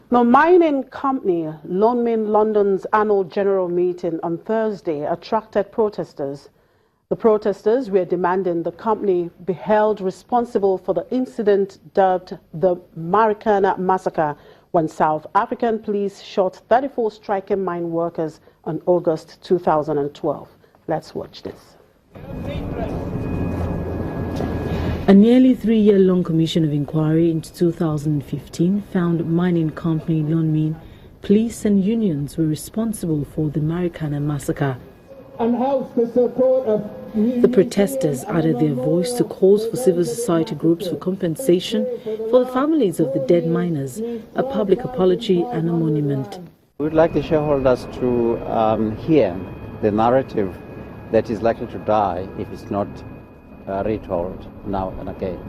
The mining company Lonmin London's annual general meeting on Thursday attracted protesters. The protesters were demanding the company be held responsible for the incident dubbed the Marikana Massacre, when South African police shot 34 striking mine workers on August 2012. Let's watch this. A nearly 3-year-long commission of inquiry into 2015 found mining company Lonmin, police and unions were responsible for the Marikana massacre. The protesters added their voice to calls for civil society groups for compensation for the families of the dead miners, a public apology and a monument. We would like the shareholders to hear the narrative that is likely to die if it's not retold now and again.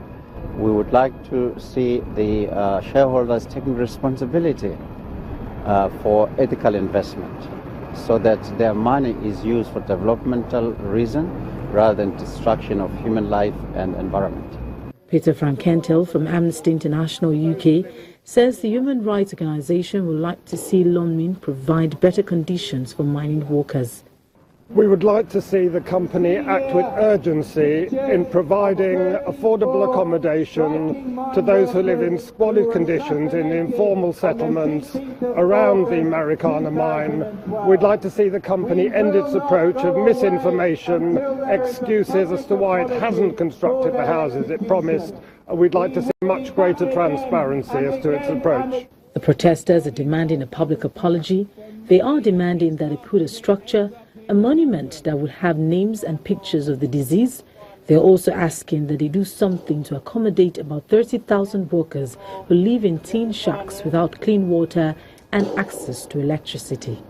We would like to see the shareholders taking responsibility for ethical investment, so that their money is used for developmental reason rather than destruction of human life and environment. Peter Frankentel from Amnesty International UK says the human rights organization would like to see Lonmin provide better conditions for mining workers. We would like to see the company act with urgency in providing affordable accommodation to those who live in squalid conditions in informal settlements around the Marikana mine. We'd like to see the company end its approach of misinformation, excuses as to why it hasn't constructed the houses it promised. We'd like to see much greater transparency as to its approach. The protesters are demanding a public apology. They are demanding that it put a structure, a monument that would have names and pictures of the deceased. They're also asking that they do something to accommodate about 30,000 workers who live in tin shacks without clean water and access to electricity.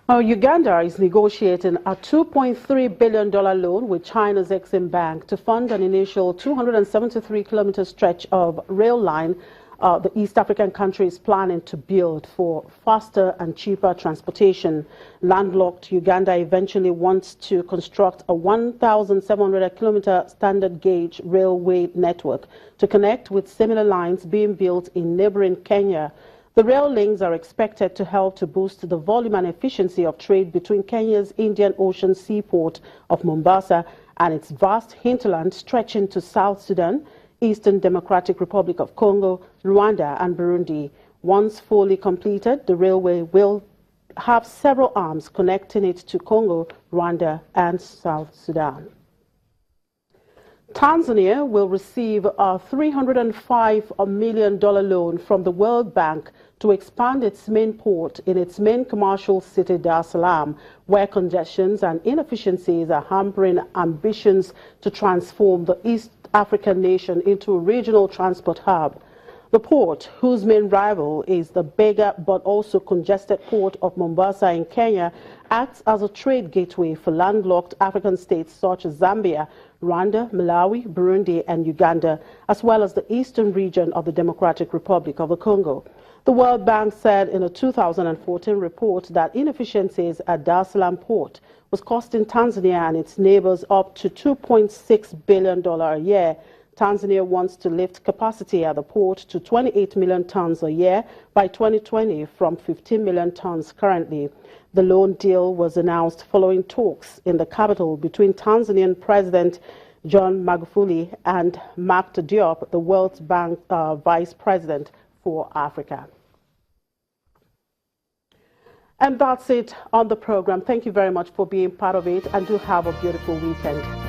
Uganda is negotiating a $2.3 billion loan with China's Exim Bank to fund an initial 273-kilometer stretch of rail line the East African country is planning to build for faster and cheaper transportation. Landlocked Uganda eventually wants to construct a 1,700-kilometer standard gauge railway network to connect with similar lines being built in neighboring Kenya. The rail links are expected to help to boost the volume and efficiency of trade between Kenya's Indian Ocean seaport of Mombasa and its vast hinterland stretching to South Sudan, Eastern Democratic Republic of Congo, Rwanda and Burundi. Once fully completed, the railway will have several arms connecting it to Congo, Rwanda and South Sudan. Tanzania will receive a $305 million loan from the World Bank to expand its main port in its main commercial city, Dar es Salaam, where congestions and inefficiencies are hampering ambitions to transform the East African nation into a regional transport hub. The port, whose main rival is the bigger but also congested port of Mombasa in Kenya, acts as a trade gateway for landlocked African states such as Zambia, Rwanda, Malawi, Burundi and Uganda, as well as the eastern region of the Democratic Republic of the Congo. The World Bank said in a 2014 report that inefficiencies at Dar es Salaam port was costing Tanzania and its neighbors up to $2.6 billion a year. Tanzania wants to lift capacity at the port to 28 million tons a year by 2020 from 15 million tons currently. The loan deal was announced following talks in the capital between Tanzanian President John Magufuli and Mark Diop, the World Bank Vice President for Africa. And that's it on the program. Thank you very much for being part of it, and do have a beautiful weekend.